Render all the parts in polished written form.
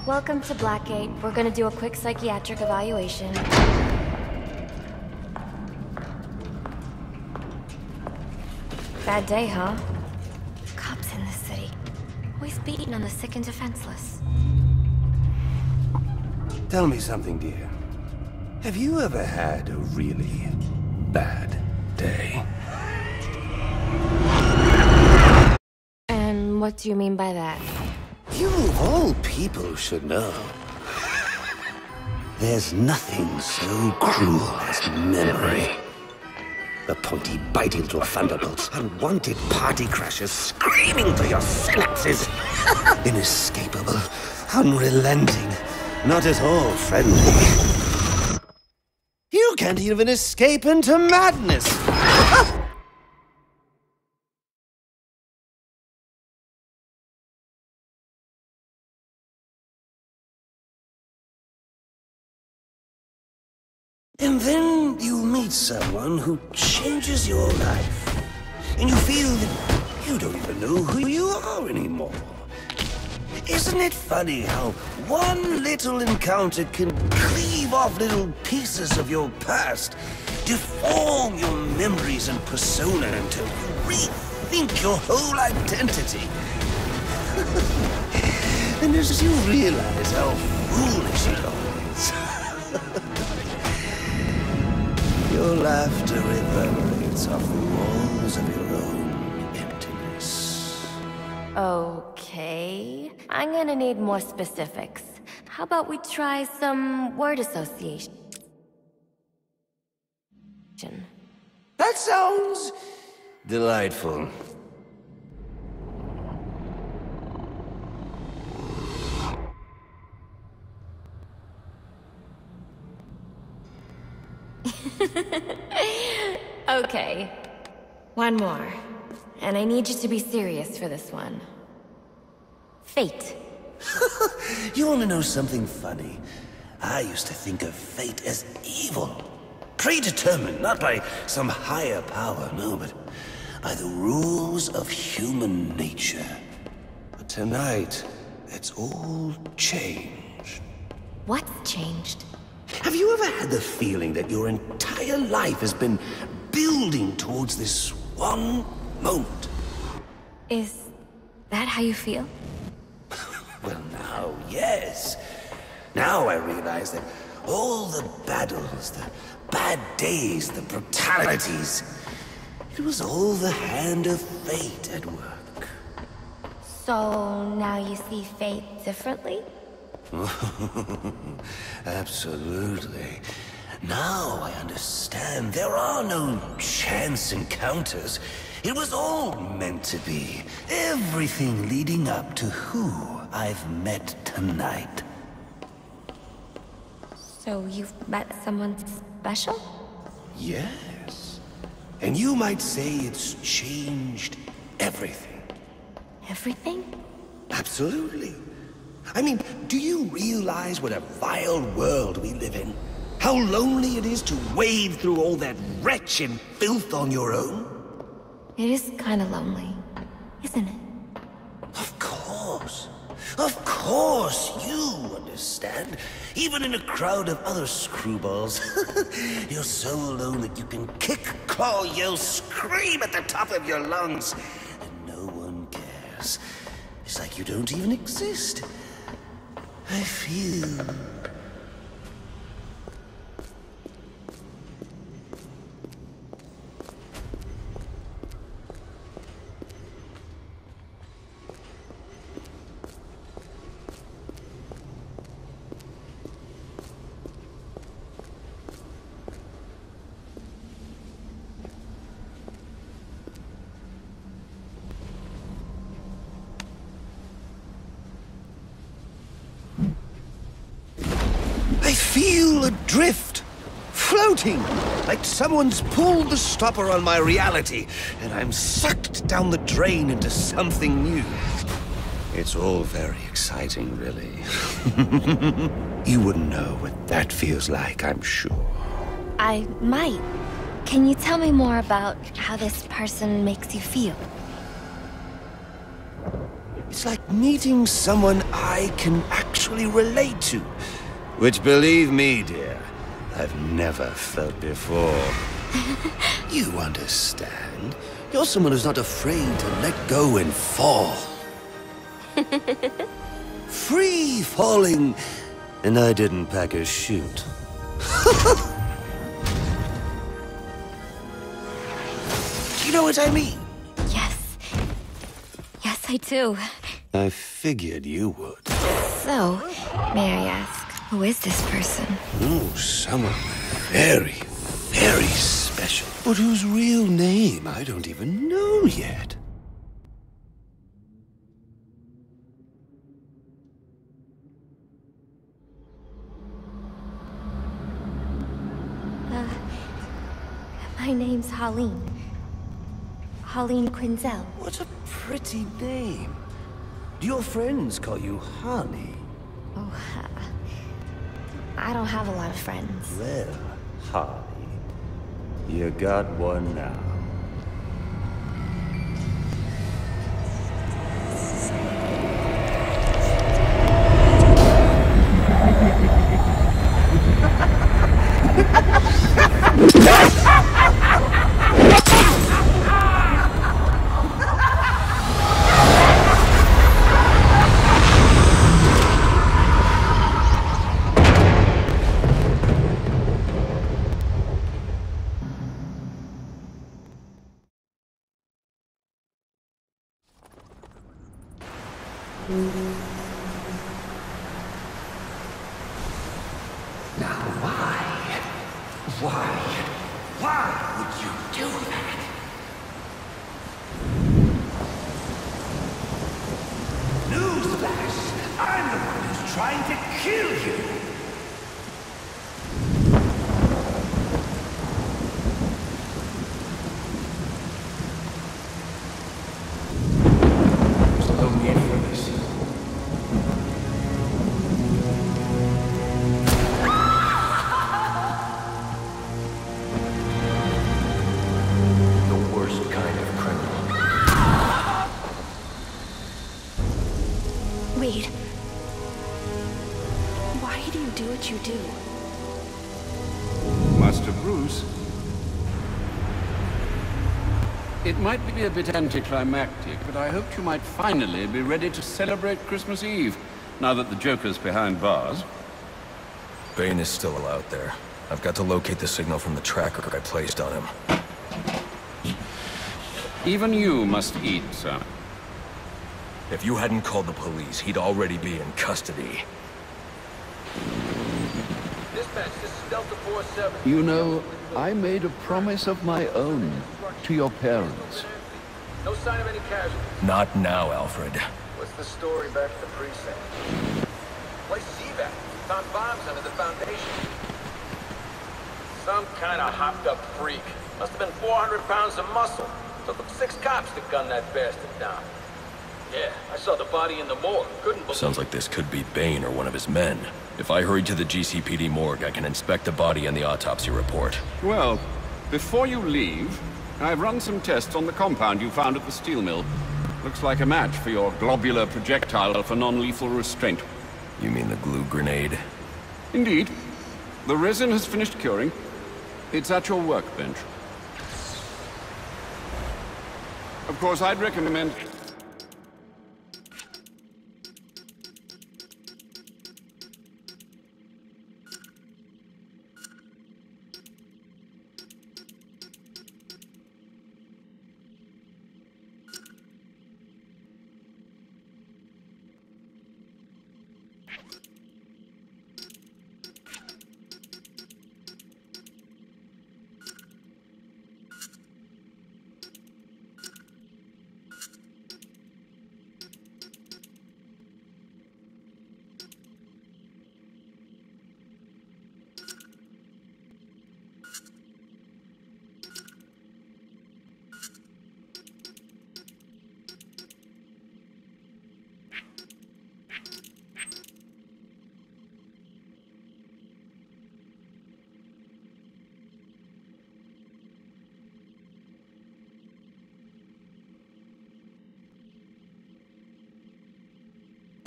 Welcome to Blackgate. We're gonna do a quick psychiatric evaluation. Bad day, huh? Cops in this city. Always beating on the sick and defenseless. Tell me something, dear. Have you ever had a really bad day? And what do you mean by that? You of all people should know. There's nothing so cruel as memory. The pointy, biting little thunderbolts, unwanted party crashers screaming through your synapses. Inescapable, unrelenting, not at all friendly. You can't even escape into madness. And then you meet someone who changes your life. And you feel that you don't even know who you are anymore. Isn't it funny how one little encounter can cleave off little pieces of your past, deform your memories and persona until you rethink your whole identity? And as you realize how foolish it all is, your laughter reverberates off the walls of your own emptiness. Okay. I'm gonna need more specifics. How about we try some word association? That sounds delightful. Okay. One more. And I need you to be serious for this one. Fate. You want to know something funny? I used to think of fate as evil. Predetermined, not by some higher power, no, but by the rules of human nature. But tonight, it's all changed. What's changed? Have you ever had the feeling that your entire life has been building towards this one moment? Is that how you feel? Well, now, yes. Now I realize that all the battles, the bad days, the brutalities, it was all the hand of fate at work. So now you see fate differently? Absolutely. Now I understand. There are no chance encounters. It was all meant to be. Everything leading up to who I've met tonight. So you've met someone special? Yes. And you might say it's changed everything. Everything? Absolutely. I mean, do you realize what a vile world we live in? How lonely it is to wade through all that wretched filth on your own? It is kind of lonely, isn't it? Of course. Of course, you understand. Even in a crowd of other screwballs, you're so alone that you can kick, claw, yell, scream at the top of your lungs, and no one cares. It's like you don't even exist. I feel... I feel adrift, floating, like someone's pulled the stopper on my reality, and I'm sucked down the drain into something new. It's all very exciting, really. You wouldn't know what that feels like, I'm sure. I might. Can you tell me more about how this person makes you feel? It's like meeting someone I can actually relate to. Which, believe me, dear, I've never felt before. You understand? You're someone who's not afraid to let go and fall. Free falling, and I didn't pack a chute. You know what I mean? Yes. Yes, I do. I figured you would. So, may I ask, who is this person? Oh, someone very, very special. But whose real name I don't even know yet. My name's Holleen. Holleen Quinzel. What a pretty name. Do your friends call you Honey? Oh, I don't have a lot of friends. Well, Honey, you got one now. Now why would you do that? Newsflash! I'm the one who's trying to kill you! Wait. Why do you do what you do? Master Bruce, it might be a bit anticlimactic, but I hoped you might finally be ready to celebrate Christmas Eve, now that the Joker's behind bars. Bane is still out there. I've got to locate the signal from the tracker I placed on him. Even you must eat, sir. If you hadn't called the police, he'd already be in custody. Dispatch, this is Delta 47. You know, I made a promise of my own to your parents. No sign of any casualties. Not now, Alfred. What's the story back at the precinct? Place is evac. Found bombs under the foundation. Some kind of hopped-up freak. Must have been 400 pounds of muscle. Took them 6 cops to gun that bastard down. Yeah, I saw the body in the morgue. Couldn't believe. Sounds like this could be Bane or one of his men. If I hurry to the GCPD morgue, I can inspect the body and the autopsy report. Well, before you leave, I've run some tests on the compound you found at the steel mill. Looks like a match for your globular projectile for non-lethal restraint. You mean the glue grenade? Indeed. The resin has finished curing. It's at your workbench. Of course, I'd recommend...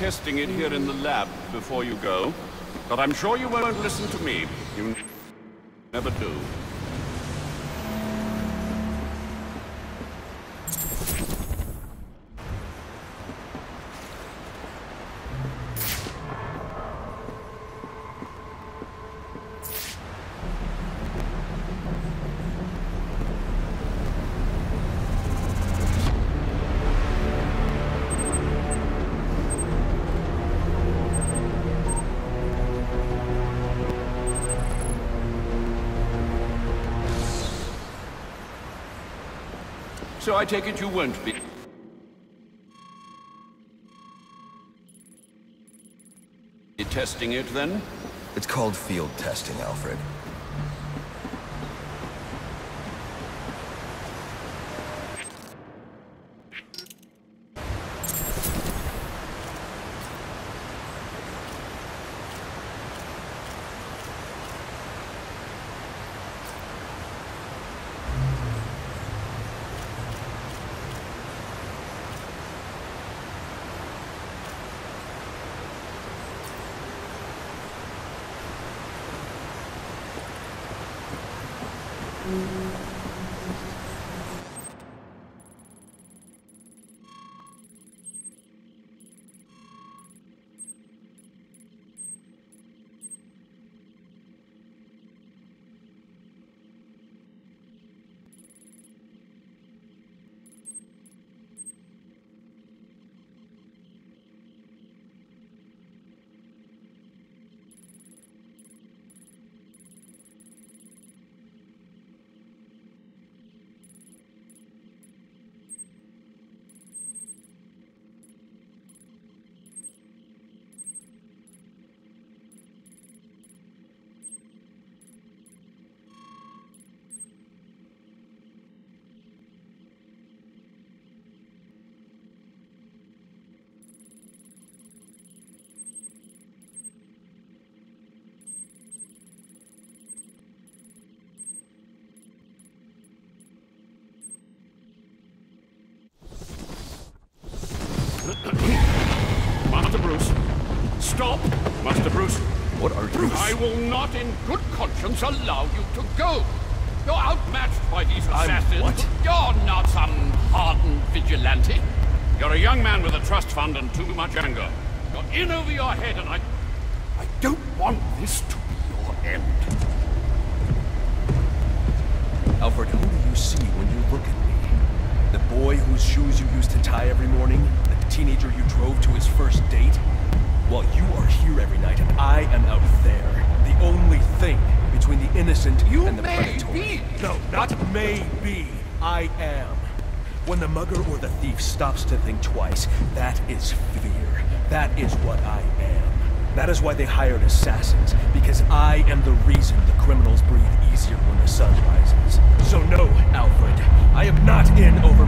testing it here in the lab before you go, but I'm sure you won't listen to me. You never do. So I take it you won't be testing it, then? It's called field testing, Alfred. Master Bruce! Stop! Master Bruce! What are you? I will not in good conscience allow you to go! You're outmatched by these assassins. What? You're not some hardened vigilante. You're a young man with a trust fund and too much anger. You're in over your head, and I don't want this to be your end. Alfred, who do you see when you look at me? The boy whose shoes you used to tie every morning? The teenager you drove to his first date? Well, you are here every night, and I am out there. The only thing between the innocent and the predatory. No, not maybe. I am. When the mugger or the thief stops to think twice, that is fear. That is what I am. That is why they hired assassins, because I am the reason the criminals breathe easier when the sun rises. So no, Alfred, I am not in over